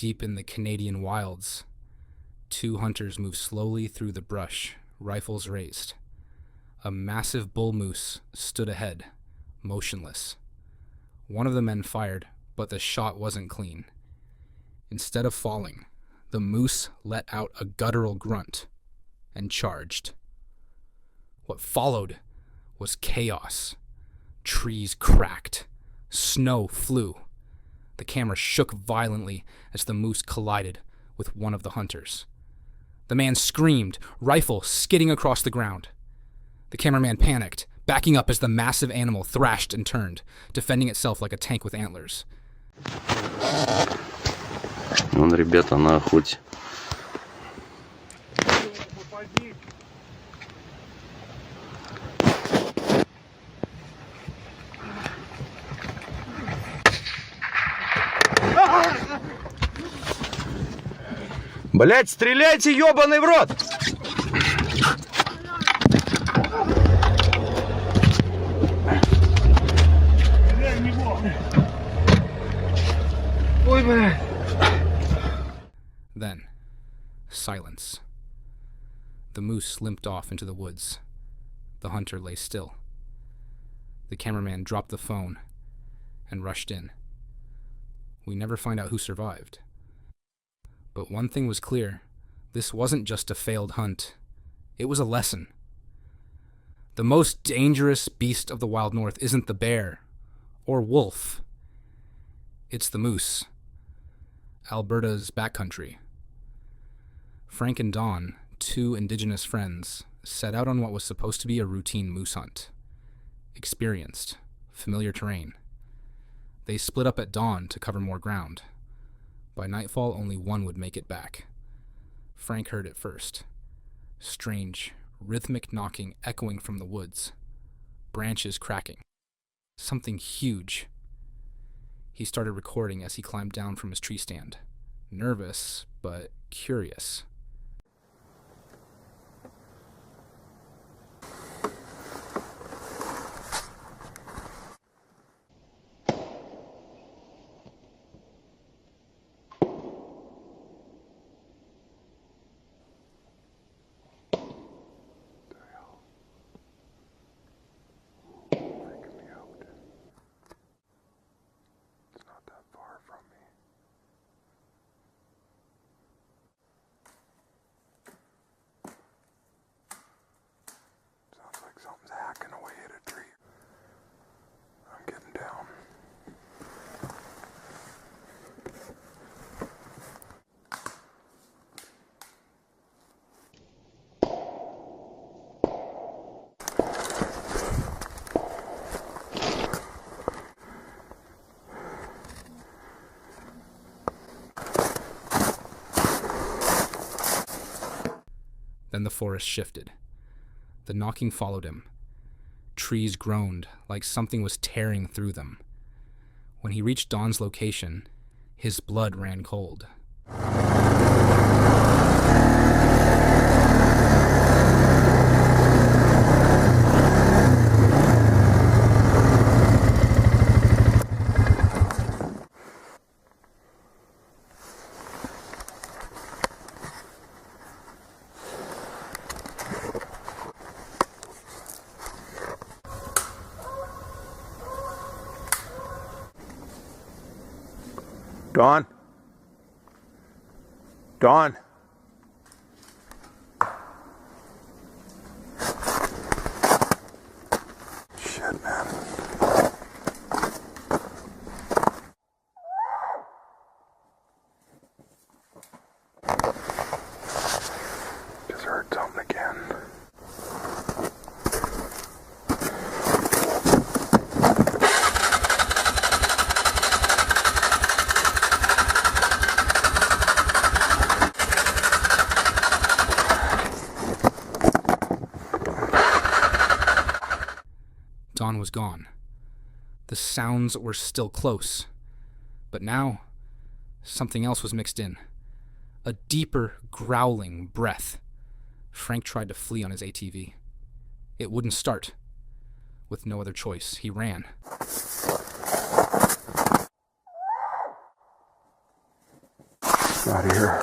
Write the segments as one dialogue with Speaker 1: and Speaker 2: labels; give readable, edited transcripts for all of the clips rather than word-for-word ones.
Speaker 1: Deep in the Canadian wilds, two hunters moved slowly through the brush, rifles raised. A massive bull moose stood ahead, motionless. One of the men fired, but the shot wasn't clean. Instead of falling, the moose let out a guttural grunt and charged. What followed was chaos. Trees cracked. Snow flew. The camera shook violently as the moose collided with one of the hunters. The man screamed, rifle skidding across the ground. The cameraman panicked, backing up as the massive animal thrashed and turned, defending itself like a tank with antlers.
Speaker 2: Вон ребята на охоте.
Speaker 3: Блять, стреляйте, ёбаный в рот! Ой, блядь.
Speaker 1: Then, silence. The moose limped off into the woods. The hunter lay still. The cameraman dropped the phone and rushed in. We never find out who survived. But one thing was clear. This wasn't just a failed hunt. It was a lesson. The most dangerous beast of the wild north isn't the bear or wolf. It's the moose. Alberta's backcountry. Frank and Dawn, two indigenous friends, set out on what was supposed to be a routine moose hunt. Experienced, familiar terrain. They split up at dawn to cover more ground. By nightfall, only one would make it back. Frank heard it first. Strange, rhythmic knocking echoing from the woods. Branches cracking. Something huge. He started recording as he climbed down from his tree stand. Nervous, but curious.
Speaker 3: Something's hacking away at a tree. I'm getting down.
Speaker 1: Then the forest shifted. The knocking followed him. Trees groaned like something was tearing through them. When he reached Dawn's location, his blood ran cold.
Speaker 3: Dawn? Dawn? Shit, man. Just heard something again.
Speaker 1: Dawn was gone. The sounds were still close. But now, something else was mixed in. A deeper, growling breath. Frank tried to flee on his ATV. It wouldn't start. With no other choice, he ran.
Speaker 3: Out of here.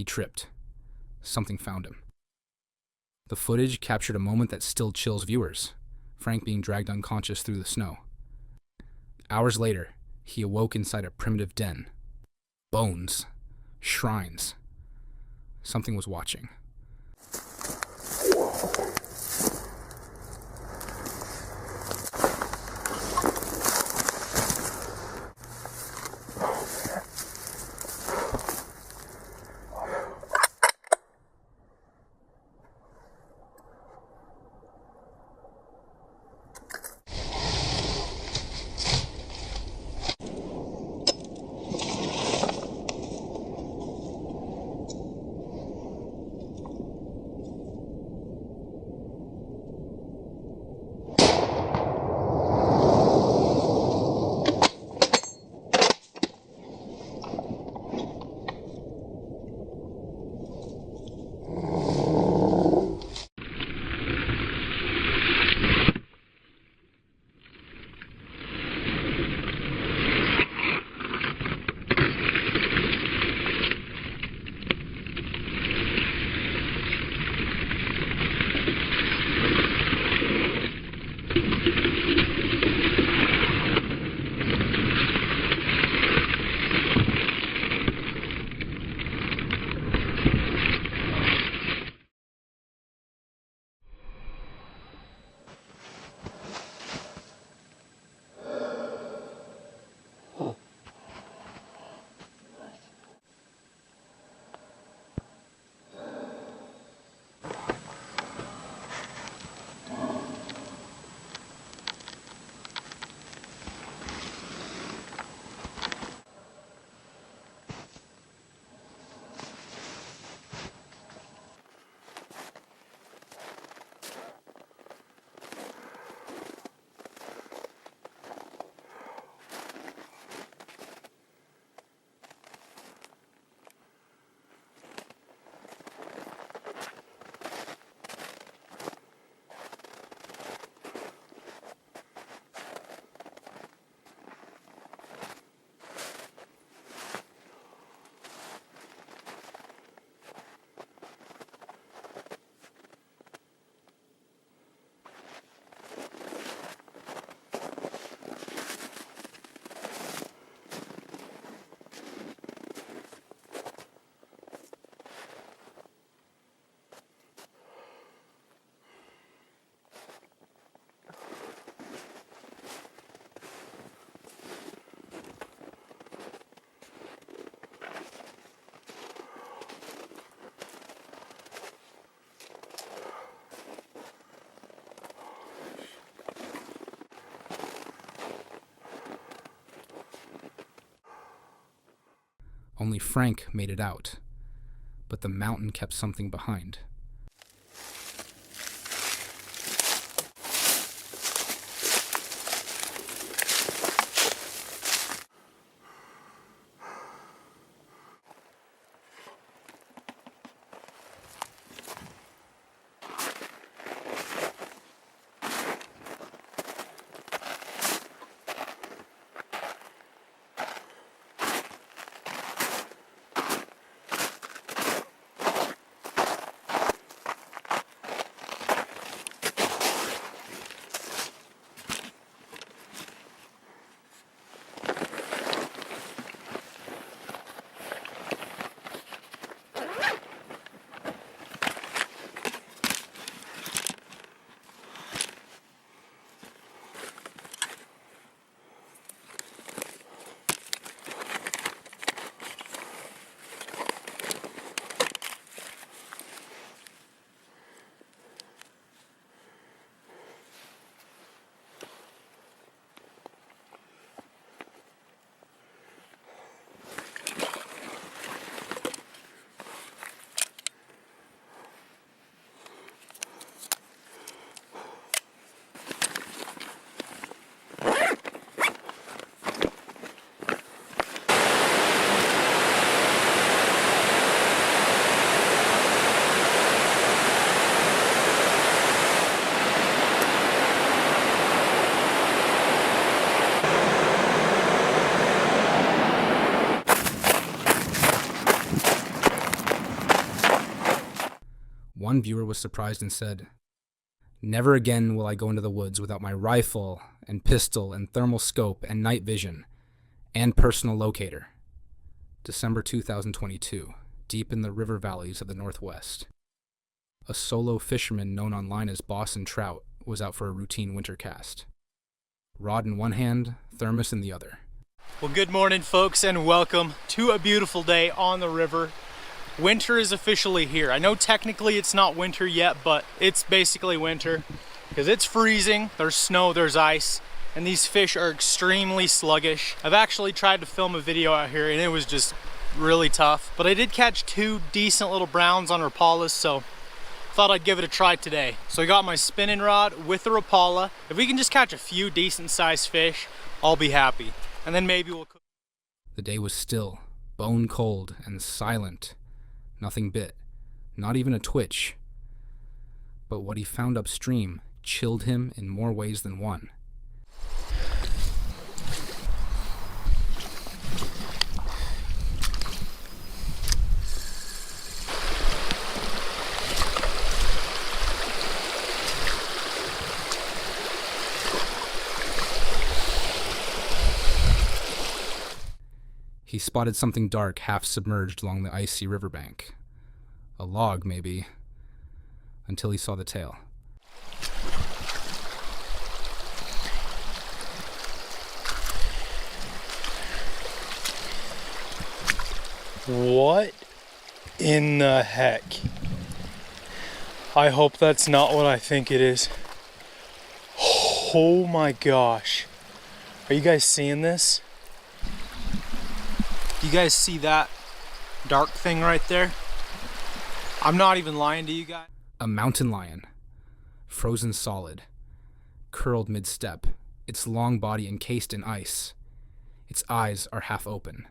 Speaker 1: He tripped. Something found him. The footage captured a moment that still chills viewers, Frank being dragged unconscious through the snow. Hours later, he awoke inside a primitive den. Bones. Shrines. Something was watching. Only Frank made it out, but the mountain kept something behind. One viewer was surprised and said, "Never again will I go into the woods without my rifle and pistol and thermal scope and night vision and personal locator." December 2022, deep in the river valleys of the Northwest. A solo fisherman known online as Boss and Trout was out for a routine winter cast. Rod in one hand, thermos in the other.
Speaker 4: Well, good morning, folks, and welcome to a beautiful day on the river. Winter is officially here. I know technically it's not winter yet, but it's basically winter because it's freezing. There's snow, there's ice, and these fish are extremely sluggish. I've actually tried to film a video out here and it was just really tough, but I did catch 2 decent little browns on Rapalas, so thought I'd give it a try today. So I got my spinning rod with the Rapala. If we can just catch a few decent sized fish, I'll be happy. And then maybe we'll cook.
Speaker 1: The day was still, bone cold, and silent. Nothing bit, not even a twitch. But what he found upstream chilled him in more ways than one. He spotted something dark half submerged along the icy riverbank. A log, maybe, until he saw the tail.
Speaker 4: What in the heck? I hope that's not what I think it is. Oh my gosh. Are you guys seeing this? Do you guys see that dark thing right there? I'm not even lying to you guys.
Speaker 1: A mountain lion, frozen solid, curled mid-step, its long body encased in ice. Its eyes are half open.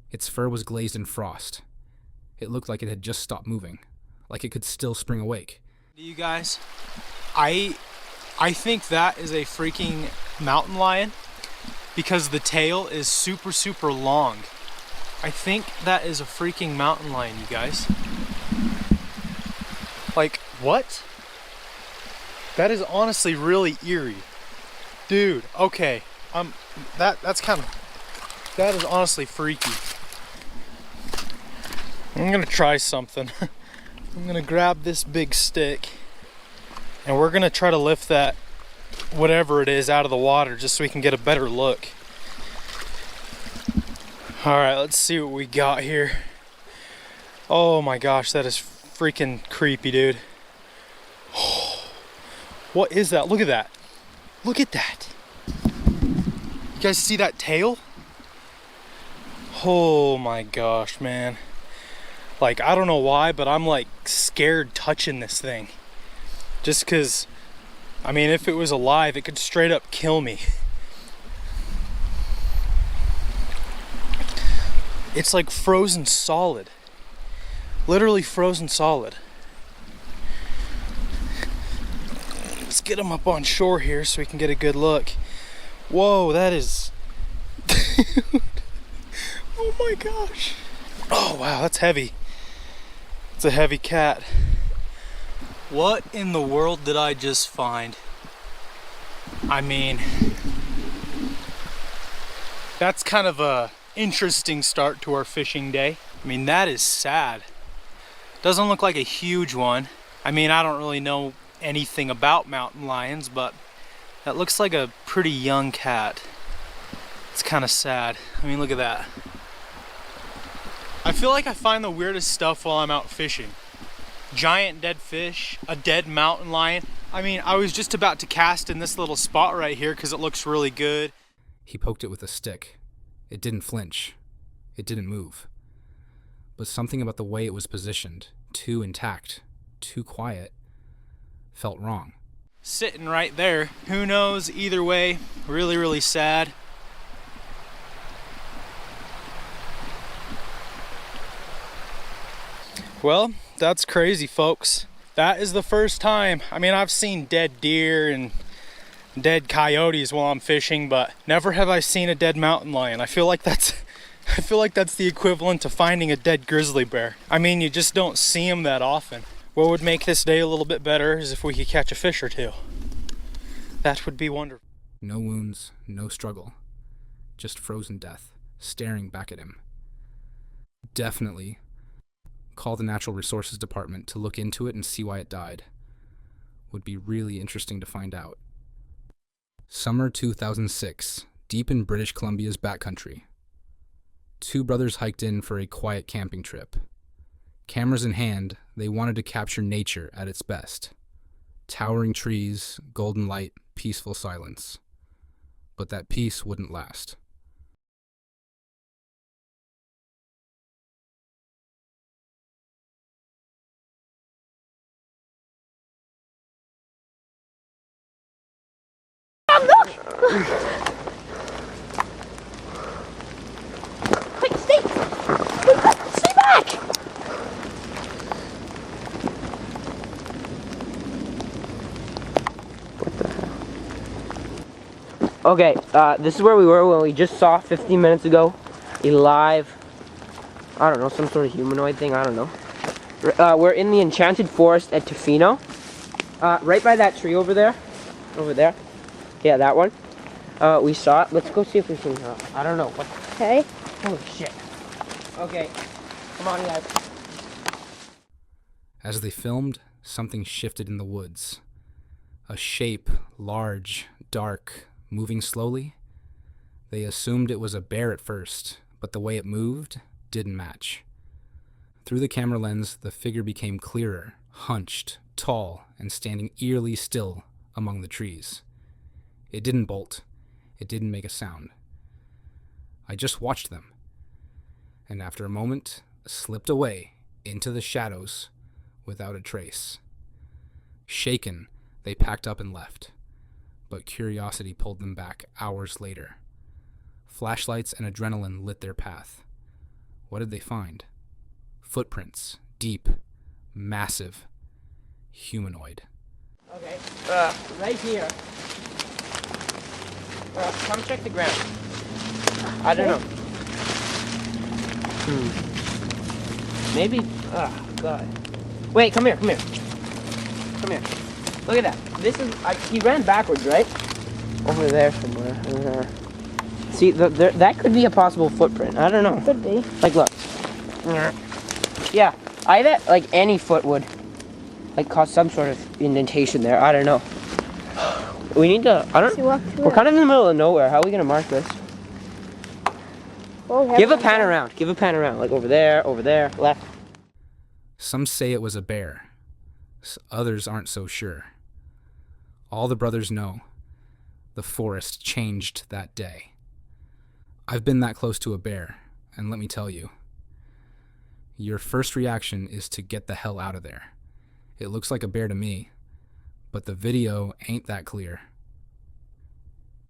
Speaker 1: Its fur was glazed in frost. It looked like it had just stopped moving, like it could still spring awake.
Speaker 4: Do you guys? I think that is a freaking mountain lion because the tail is super long. I think that is a freaking mountain lion, you guys. Like, what? That is honestly really eerie. Dude, okay. That is honestly freaky. I'm gonna try something. I'm gonna grab this big stick and we're gonna try to lift that whatever it is out of the water just so we can get a better look. Alright, let's see what we got here. Oh my gosh, that is freaking creepy, dude. What is that? Look at that. Look at that. You guys see that tail? Oh my gosh, man. Like, I don't know why, but I'm like scared touching this thing. Just because, I mean, if it was alive, it could straight up kill me. It's like frozen solid. Literally frozen solid. Let's get him up on shore here so we can get a good look. Whoa, that is... Oh my gosh. Oh wow, that's heavy. It's a heavy cat. What in the world did I just find? I mean, that's kind of a interesting start to our fishing day. I mean, that is sad. Doesn't look like a huge one. I mean, I don't really know anything about mountain lions, but that looks like a pretty young cat. It's kind of sad. I mean, look at that. I feel like I find the weirdest stuff while I'm out fishing. Giant dead fish, a dead mountain lion. I mean, I was just about to cast in this little spot right here because it looks really good.
Speaker 1: He poked it with a stick. It didn't flinch. It didn't move. But something about the way it was positioned, too intact, too quiet, felt wrong.
Speaker 4: Sitting right there. Who knows? Either way, really sad. Well, that's crazy, folks. That is the first time. I mean, I've seen dead deer and dead coyotes while I'm fishing, but never have I seen a dead mountain lion. I feel like that's the equivalent to finding a dead grizzly bear. I mean, you just don't see them that often. What would make this day a little bit better is if we could catch a fish or two. That would be wonderful.
Speaker 1: No wounds, no struggle. Just frozen death, staring back at him. Definitely call the Natural Resources Department to look into it and see why it died. Would be really interesting to find out. Summer 2006, deep in British Columbia's backcountry. Two brothers hiked in for a quiet camping trip. Cameras in hand, they wanted to capture nature at its best. Towering trees, golden light, peaceful silence. But that peace wouldn't last.
Speaker 5: Wait, stay! Stay back!
Speaker 2: What the hell?
Speaker 5: Okay, this is where we were when we just saw 15 minutes ago a live, I don't know, some sort of humanoid thing, I don't know. We're in the enchanted forest at Tofino. Right by that tree over there. Over there. Yeah, that one. We saw it. Let's go see if we can, I don't know. What?
Speaker 6: Okay.
Speaker 5: Holy shit. Okay. Come on, guys.
Speaker 1: As they filmed, something shifted in the woods. A shape, large, dark, moving slowly. They assumed it was a bear at first, but the way it moved didn't match. Through the camera lens, the figure became clearer, hunched, tall, and standing eerily still among the trees. It didn't bolt. It didn't make a sound. I just watched them, and after a moment, slipped away into the shadows without a trace. Shaken, they packed up and left, but curiosity pulled them back hours later. Flashlights and adrenaline lit their path. What did they find? Footprints, deep, massive, humanoid.
Speaker 5: Okay, right here. Come check the ground. I don't know. Maybe, God. Wait, come here, come here. Come here. Look at that. This is, he ran backwards, right? Over there somewhere. See, that could be a possible footprint. I don't know.
Speaker 6: Could be.
Speaker 5: Like, look. Yeah, I bet, like, any foot would, like, cause some sort of indentation there. I don't know. We need to, we're kind of in the middle of nowhere. How are we going to mark this?
Speaker 6: Well,
Speaker 5: Give a pan around. Give a pan around. Like, over there, left.
Speaker 1: Some say it was a bear. Others aren't so sure. All the brothers know. The forest changed that day. I've been that close to a bear, and let me tell you, your first reaction is to get the hell out of there. It looks like a bear to me, but the video ain't that clear.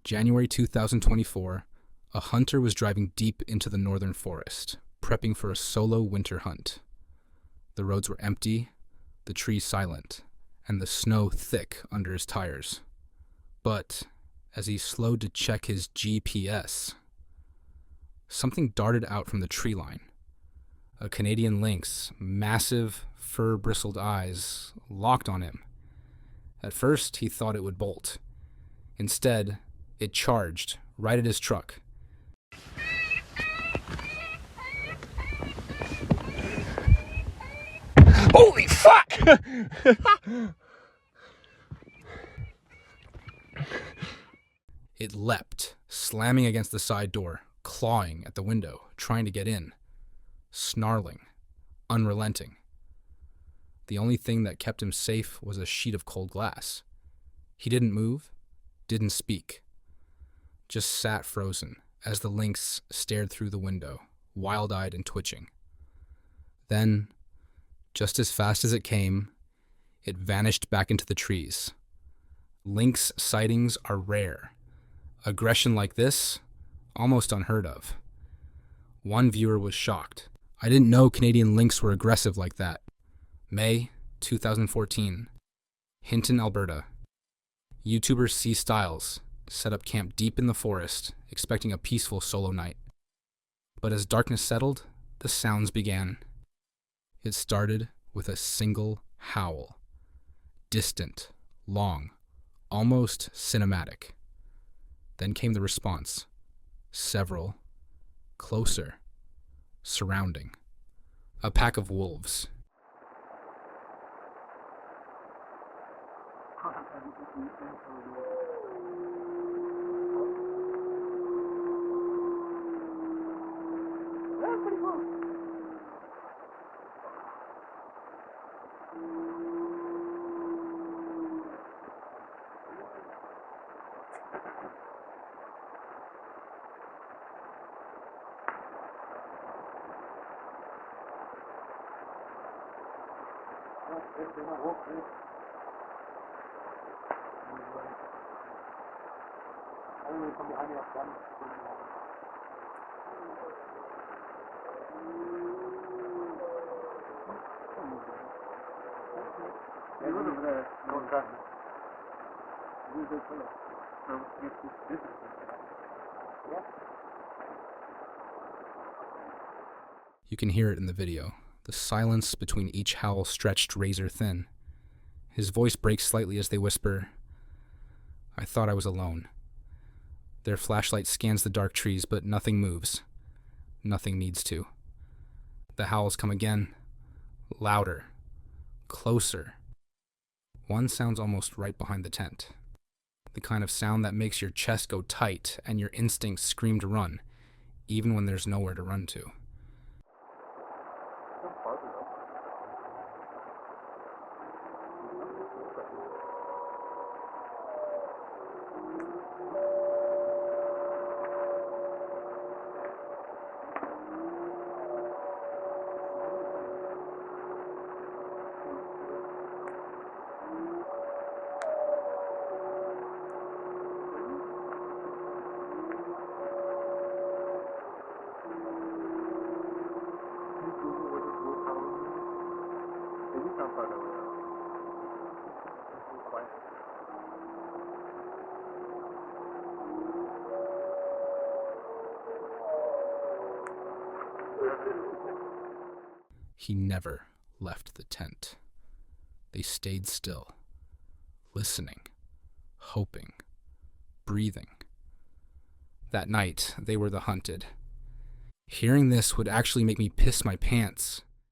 Speaker 1: January 2024, a hunter was driving deep into the northern forest, prepping for a solo winter hunt. The roads were empty, the trees silent, and the snow thick under his tires. But as he slowed to check his GPS, something darted out from the tree line. A Canadian lynx, massive, fur-bristled eyes, locked on him. At first, he thought it would bolt. Instead, it charged right at his truck.
Speaker 4: Holy fuck!
Speaker 1: It leapt, slamming against the side door, clawing at the window, trying to get in. Snarling, unrelenting. The only thing that kept him safe was a sheet of cold glass. He didn't move, didn't speak. Just sat frozen as the lynx stared through the window, wild-eyed and twitching. Then, just as fast as it came, it vanished back into the trees. Lynx sightings are rare. Aggression like this, almost unheard of. One viewer was shocked. I didn't know Canadian lynx were aggressive like that. May 2014, Hinton, Alberta. YouTuber C. Styles set up camp deep in the forest, expecting a peaceful solo night. But as darkness settled, the sounds began. It started with a single howl. Distant, long, almost cinematic. Then came the response. Several, closer, surrounding. A pack of wolves. You can hear it in the video. The silence between each howl stretched razor thin. His voice breaks slightly as they whisper, I thought I was alone. Their flashlight scans the dark trees, but nothing moves. Nothing needs to. The howls come again. Louder. Closer. One sounds almost right behind the tent. The kind of sound that makes your chest go tight and your instincts scream to run, even when there's nowhere to run to. He never left the tent. They stayed still, listening, hoping, breathing. That night, they were the hunted. Hearing this would actually make me piss my pants.